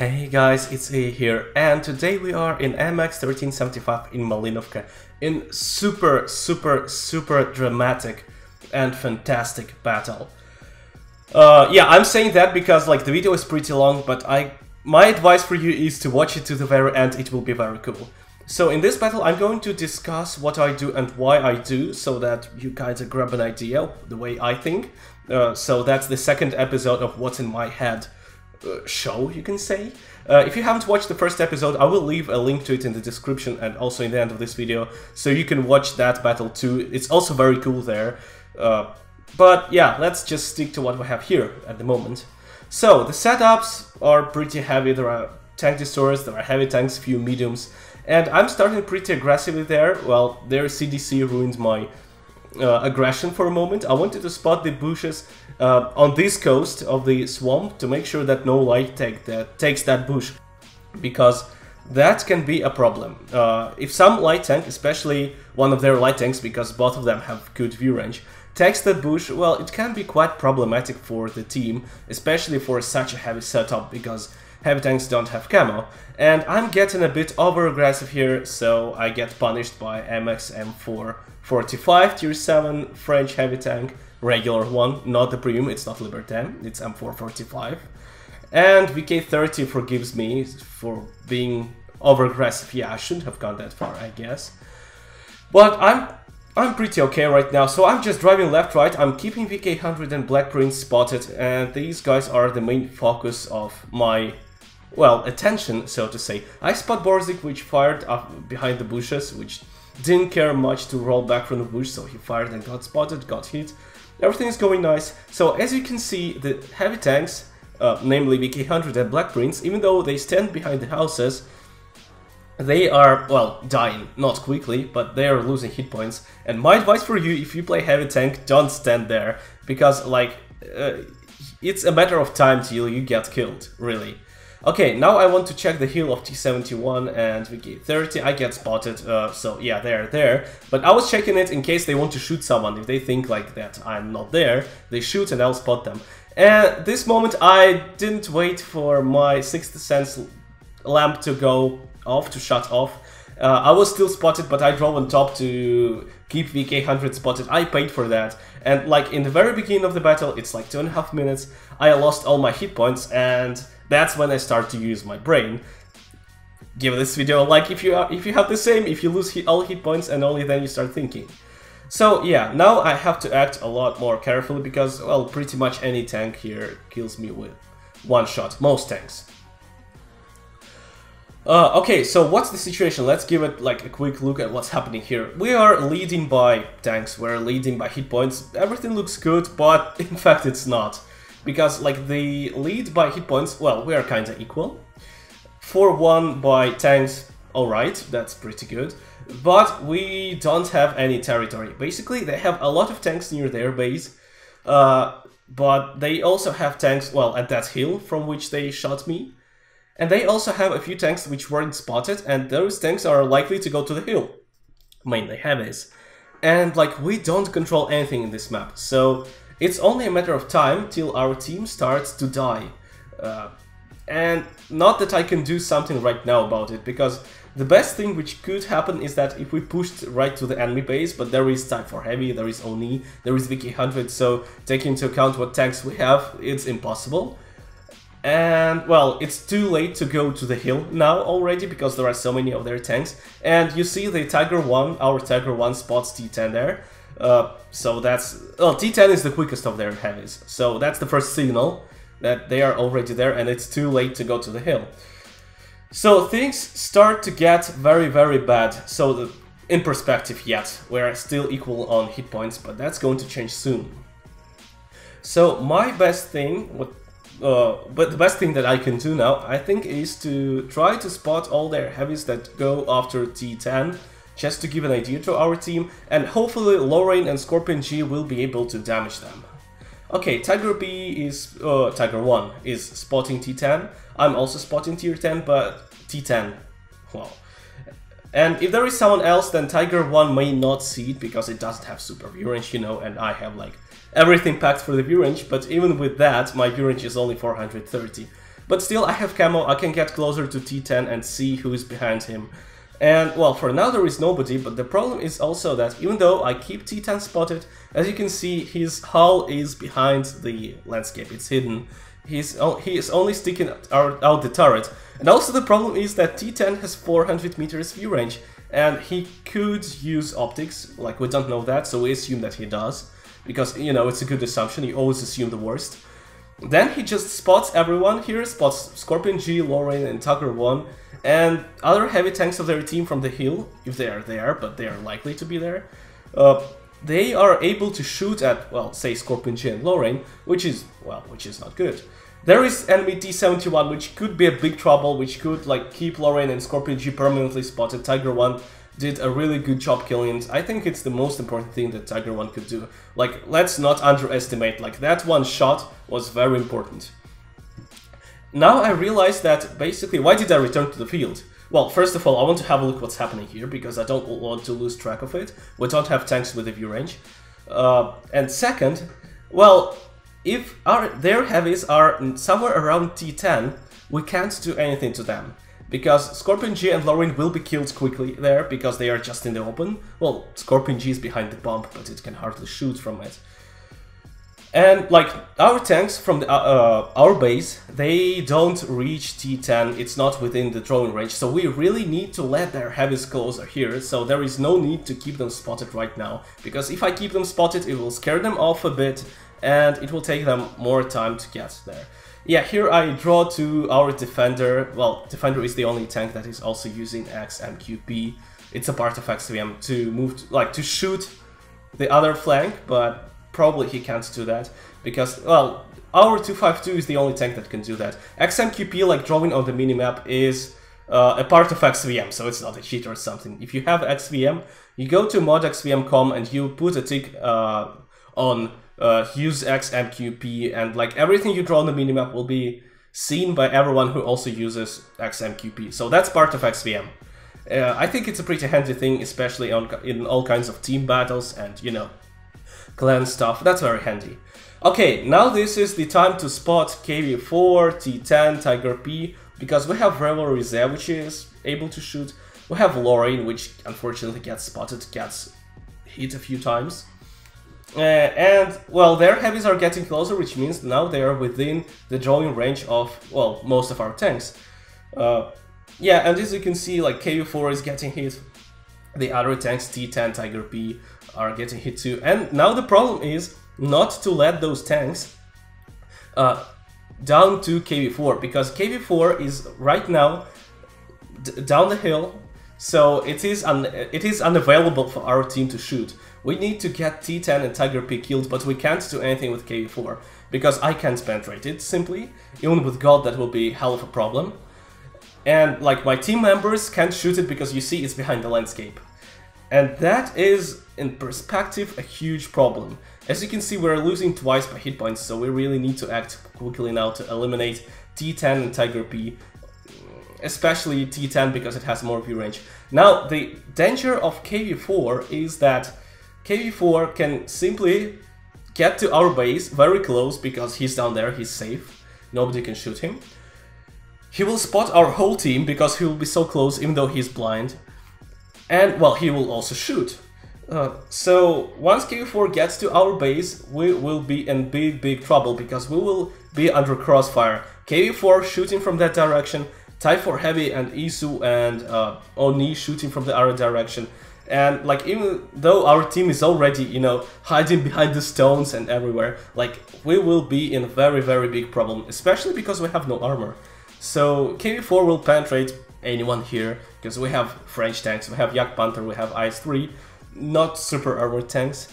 Hey guys, it's A here, and today we are in MX 1375 in Malinovka in super dramatic and fantastic battle. Yeah, I'm saying that because like the video is pretty long, but my advice for you is to watch it to the very end. It will be very cool. So in this battle I'm going to discuss what I do and why I do, so that you kind of grab an idea of the way I think. So that's the second episode of What's in My Head show, you can say. If you haven't watched the first episode, I will leave a link to it in the description and also in the end of this video, so you can watch that battle too. It's also very cool there. But yeah, let's just stick to what we have here at the moment. So the setups are pretty heavy. There are tank destroyers, there are heavy tanks, few mediums, and I'm starting pretty aggressively there. Well, their CDC ruined my aggression for a moment. I wanted to spot the bushes on this coast of the swamp to make sure that no light takes that bush, because that can be a problem. If some light tank, especially one of their light tanks, because both of them have good view range, takes that bush, well, it can be quite problematic for the team, especially for such a heavy setup, because heavy tanks don't have camo. And I'm getting a bit over aggressive here, so I get punished by MX M445 tier 7 French heavy tank, regular one, not the premium, it's not Libertin, it's M445. And VK30 forgives me for being over aggressive. Yeah, I shouldn't have gone that far, I guess. But I'm pretty okay right now, so I'm just driving left, right. I'm keeping VK100 and Black Prince spotted, and these guys are the main focus of my, well, attention, so to say. I spot Borzik, which fired up behind the bushes, which didn't care much to roll back from the bush, so he fired and got spotted, got hit. Everything is going nice. So as you can see, the heavy tanks, namely VK100 and Black Prince, even though they stand behind the houses, they are, well, dying. Not quickly, but they are losing hit points. And my advice for you, if you play heavy tank, don't stand there, because, like, it's a matter of time till you get killed, really. Okay, now I want to check the heal of T71 and VK30. I get spotted, so yeah, they're there. But I was checking it in case they want to shoot someone. If they think like that I'm not there, they shoot and I'll spot them. And this moment I didn't wait for my Sixth Sense lamp to go off, to shut off. I was still spotted, but I drove on top to keep VK100 spotted. I paid for that. And like in the very beginning of the battle, it's like 2.5 minutes, I lost all my hit points, and that's when I start to use my brain. Give this video a like if you have the same, if you lose all hit points, and only then you start thinking. So yeah, now I have to act a lot more carefully, because, well, pretty much any tank here kills me with one shot, most tanks. Okay, so what's the situation? Let's give it like a quick look at what's happening here. We are leading by tanks, we're leading by hit points, everything looks good, but in fact it's not. Because like the lead by hit points, well, we are kinda equal. 4-1 by tanks, alright, that's pretty good. But we don't have any territory. Basically, they have a lot of tanks near their base, but they also have tanks, well, at that hill from which they shot me. And they also have a few tanks which weren't spotted, and those tanks are likely to go to the hill. Mainly heavies. And like, we don't control anything in this map, so it's only a matter of time till our team starts to die. And not that I can do something right now about it, because the best thing which could happen is that if we pushed right to the enemy base, but there is Type 4 Heavy, there is Oni, there is VK100, so taking into account what tanks we have, it's impossible. And, well, it's too late to go to the hill now already, because there are so many of their tanks. And you see the Tiger 1, our Tiger 1 spots T10 there. So that's, well, T10 is the quickest of their heavies. So that's the first signal that they are already there and it's too late to go to the hill. So things start to get very bad. So in perspective yet, we're still equal on hit points, but that's going to change soon. So my best thing, but the best thing that I can do now, I think, is to try to spot all their heavies that go after T10, just to give an idea to our team, and hopefully Lorraine and Scorpion G will be able to damage them. Okay, Tiger B is, Tiger 1 is spotting T10, I'm also spotting tier 10, but T10, wow. And if there is someone else, then Tiger 1 may not see it, because it doesn't have super view range, you know, and I have like everything packed for the view range, but even with that, my view range is only 430. But still, I have camo, I can get closer to T10 and see who is behind him. And, well, for now there is nobody, but the problem is also that even though I keep T10 spotted, as you can see, his hull is behind the landscape, it's hidden. He is only sticking out the turret. And also the problem is that T10 has 400 meters view range, and he could use optics, like we don't know that, so we assume that he does. Because, you know, it's a good assumption, you always assume the worst. Then he just spots everyone here, spots Scorpion G, Lorraine and Tucker 1, and other heavy tanks of their team from the hill, if they are there, but they are likely to be there. They are able to shoot at, well, say Scorpion G and Lorraine, which is not good. There is enemy T-71, which could be a big trouble, which could, like, keep Lorraine and Scorpion G permanently spotted. Tiger 1 did a really good job killing it. I think it's the most important thing that Tiger 1 could do. Like, let's not underestimate, like, that one shot was very important. Now I realize that, basically, why did I return to the field? Well, first of all, I want to have a look what's happening here, because I don't want to lose track of it. We don't have tanks with a view range. And second, well, if their heavies are somewhere around T10, we can't do anything to them. Because Scorpion G and Lorraine will be killed quickly there, because they are just in the open. Well, Scorpion G is behind the bomb, but it can hardly shoot from it. And, like, our tanks from the, our base, they don't reach T10, it's not within the drawing range, so we really need to let their heavies closer here, so there is no need to keep them spotted right now. Because if I keep them spotted, it will scare them off a bit, and it will take them more time to get there. Yeah, here I draw to our Defender. Well, Defender is the only tank that is also using XMQP. It's a part of XVM to move, to shoot the other flank, but probably he can't do that, because, well, our 252 is the only tank that can do that. XMQP, like drawing on the minimap, is a part of XVM, so it's not a cheat or something. If you have XVM, you go to modxvm.com and you put a tick on use XMQP, and like everything you draw on the minimap will be seen by everyone who also uses XMQP. So that's part of XVM. I think it's a pretty handy thing, especially in all kinds of team battles and, you know, clan stuff. That's very handy. Okay, now this is the time to spot KV4, T10, Tiger P, because we have Revelry Z, which is able to shoot. We have Lorraine, which unfortunately gets spotted, gets hit a few times. And, well, their heavies are getting closer, which means now they are within the drawing range of, well, most of our tanks. Yeah, and as you can see, like, KV4 is getting hit. The other tanks, T10, Tiger P, are getting hit too. And now the problem is not to let those tanks down to KV4, because KV4 is right now down the hill, so it is unavailable for our team to shoot. We need to get T10 and Tiger P killed, but we can't do anything with KV4, because I can't penetrate it, simply. Even with God, that will be hell of a problem. And, like, my team members can't shoot it because you see it's behind the landscape. And that is, in perspective, a huge problem. As you can see, we're losing twice by hit points, so we really need to act quickly now to eliminate T10 and Tiger P. Especially T10 because it has more view range. Now, the danger of KV4 is that KV4 can simply get to our base very close because he's down there, he's safe, nobody can shoot him. He will spot our whole team because he will be so close even though he's blind. And, well, he will also shoot. So, once KV4 gets to our base, we will be in big trouble because we will be under crossfire. KV4 shooting from that direction, Type-4 Heavy and Isu and Oni shooting from the other direction. And, like, even though our team is already, you know, hiding behind the stones and everywhere, like, we will be in a very big problem, especially because we have no armor. So, KV4 will penetrate anyone here, because we have French tanks, we have Yak Panther, we have IS-3, not super armored tanks.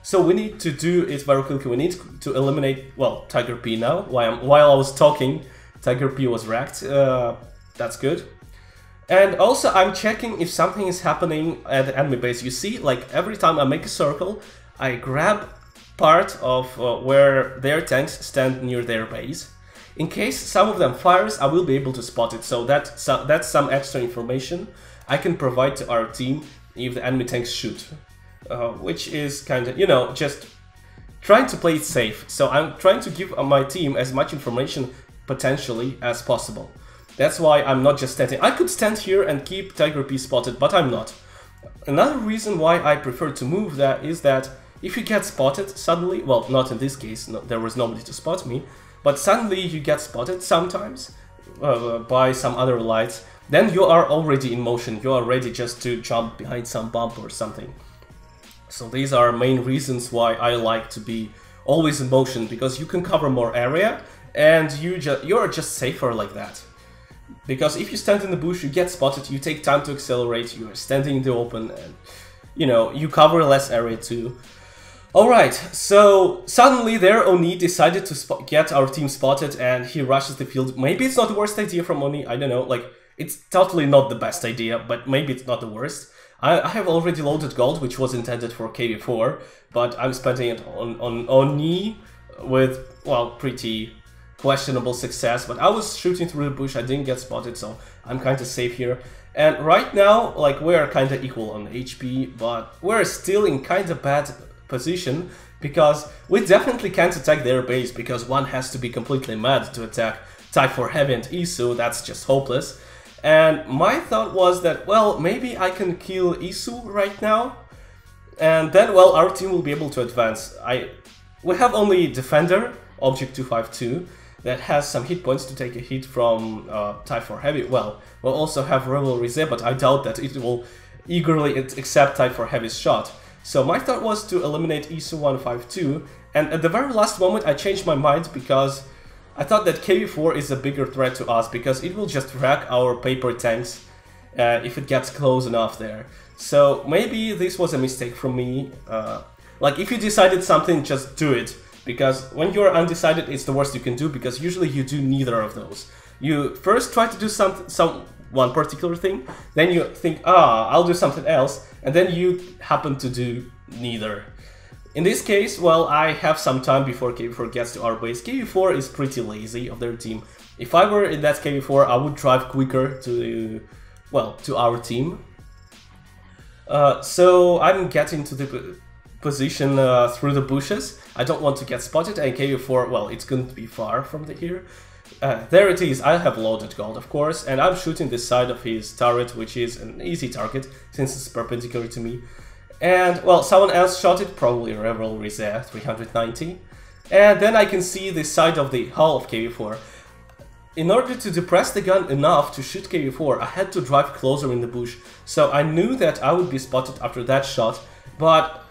So we need to do it very quickly. We need to eliminate, well, Tiger P now. While I was talking, Tiger P was wrecked. That's good. And also I'm checking if something is happening at the enemy base. You see, like, every time I make a circle, I grab part of where their tanks stand near their base. In case some of them fires, I will be able to spot it, so that's some extra information I can provide to our team if the enemy tanks shoot. Which is kind of, you know, just trying to play it safe. So I'm trying to give my team as much information potentially as possible. That's why I'm not just standing. I could stand here and keep Tiger P spotted, but I'm not. Another reason why I prefer to move that is that if you get spotted suddenly, well, not in this case, no, there was nobody to spot me, but suddenly you get spotted sometimes by some other lights, then you are already in motion, you are ready just to jump behind some bump or something. So these are main reasons why I like to be always in motion, because you can cover more area and you're just safer like that. Because if you stand in the bush, you get spotted, you take time to accelerate, you are standing in the open, and you know, you cover less area too. Alright, so suddenly there Oni decided to get our team spotted and he rushes the field. Maybe it's not the worst idea from Oni, I don't know, like, it's totally not the best idea, but maybe it's not the worst. I have already loaded gold, which was intended for KV4, but I'm spending it on Oni with, well, pretty questionable success. But I was shooting through the bush, I didn't get spotted, so I'm kind of safe here. And right now, like, we're kind of equal on HP, but we're still in kind of bad position, because we definitely can't attack their base, because one has to be completely mad to attack Type 4 Heavy and Isu. That's just hopeless. And my thought was that, well, maybe I can kill Isu right now, and then, well, our team will be able to advance. We have only Defender, Object 252, that has some hit points to take a hit from Type 4 Heavy. Well, we'll also have Revelry there, but I doubt that it will eagerly accept Type 4 Heavy's shot. So my thought was to eliminate Isu 152, and at the very last moment I changed my mind, because I thought that KV4 is a bigger threat to us, because it will just wreck our paper tanks if it gets close enough there. So maybe this was a mistake from me. Like, if you decided something, just do it, because when you're undecided, it's the worst you can do, because usually you do neither of those. You first try to do one particular thing, then you think, I'll do something else, and then you happen to do neither. In this case, well, I have some time before KV4 gets to our base. KV4 is pretty lazy of their team. If I were in that KV4, I would drive quicker to, well, to our team. So I'm getting to the position through the bushes. I don't want to get spotted, and KV4, well, it's going to be far from here. There it is. I have loaded gold, of course, and I'm shooting this side of his turret, which is an easy target since it's perpendicular to me. And, well, someone else shot it, probably Revelry there, 390. And then I can see the side of the hull of KV4. In order to depress the gun enough to shoot KV4, I had to drive closer in the bush. So I knew that I would be spotted after that shot, but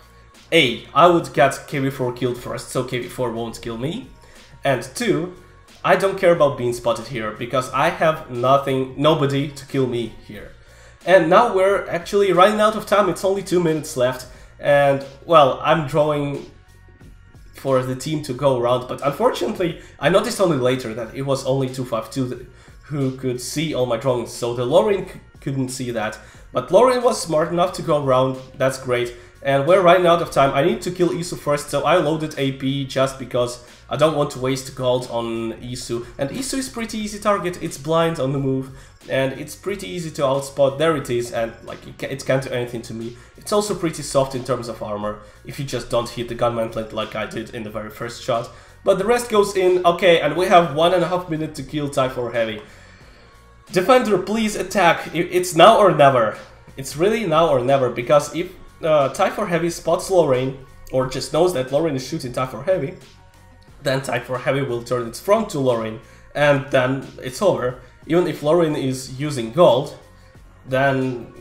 A, I would get KV4 killed first, so KV4 won't kill me. And 2, I don't care about being spotted here, because I have nobody to kill me here. And now we're actually running out of time, it's only 2 minutes left, and, well, I'm drawing for the team to go around, but unfortunately, I noticed only later that it was only 252 who could see all my drawings, so the Lauren couldn't see that. But Lauren was smart enough to go around, that's great. And we're running out of time. I need to kill Isu first, so I loaded AP just because I don't want to waste gold on Isu. And Isu is pretty easy target, it's blind on the move, and it's pretty easy to outspot. There it is, and like it can't do anything to me. It's also pretty soft in terms of armor, if you just don't hit the gun mantlet like I did in the very first shot. But the rest goes in, okay, and we have 1.5 minutes to kill Type 4 Heavy. Defender, please attack, it's now or never. It's really now or never, because if Type 4 Heavy spots Lorraine, or just knows that Lorraine is shooting Type 4 Heavy, then Type 4 Heavy will turn its front to Lorraine, and then it's over. Even if Lorraine is using gold, then,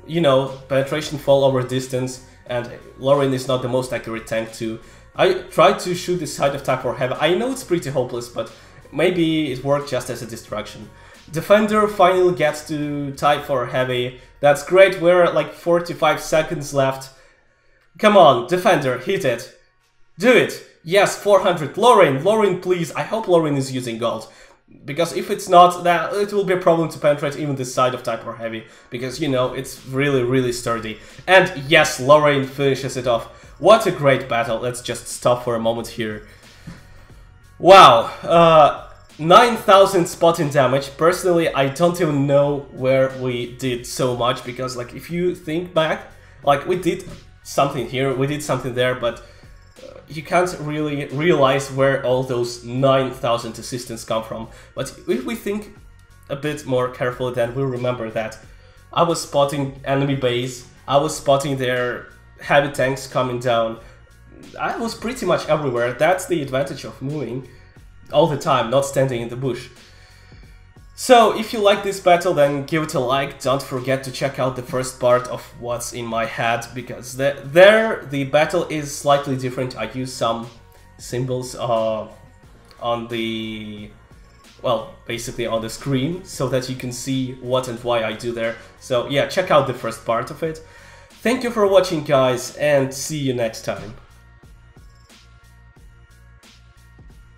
you know, penetration fall over distance, and Lorraine is not the most accurate tank too. I tried to shoot the side of Type 4 Heavy. I know it's pretty hopeless, but maybe it worked just as a distraction. Defender finally gets to Type 4 Heavy. That's great, we're at like 45 seconds left. Come on, Defender, hit it. Do it. Yes, 400. Lorraine, please. I hope Lorraine is using gold. Because if it's not, then it will be a problem to penetrate even this side of Type 4 Heavy. Because, you know, it's really, really sturdy. And yes, Lorraine finishes it off. What a great battle. Let's just stop for a moment here. Wow. 9,000 spotting damage. Personally, I don't even know where we did so much, because like if you think back, like we did something here, we did something there, but you can't really realize where all those 9,000 assistants come from. But if we think a bit more carefully, then we'll remember that I was spotting enemy base, I was spotting their heavy tanks coming down. I was pretty much everywhere. That's the advantage of moving all the time, not standing in the bush. So, if you like this battle, then give it a like. Don't forget to check out the first part of what's in my head, because there the battle is slightly different. I use some symbols on the, well, basically on the screen, so that you can see what and why I do there. So yeah, check out the first part of it. Thank you for watching, guys, and see you next time.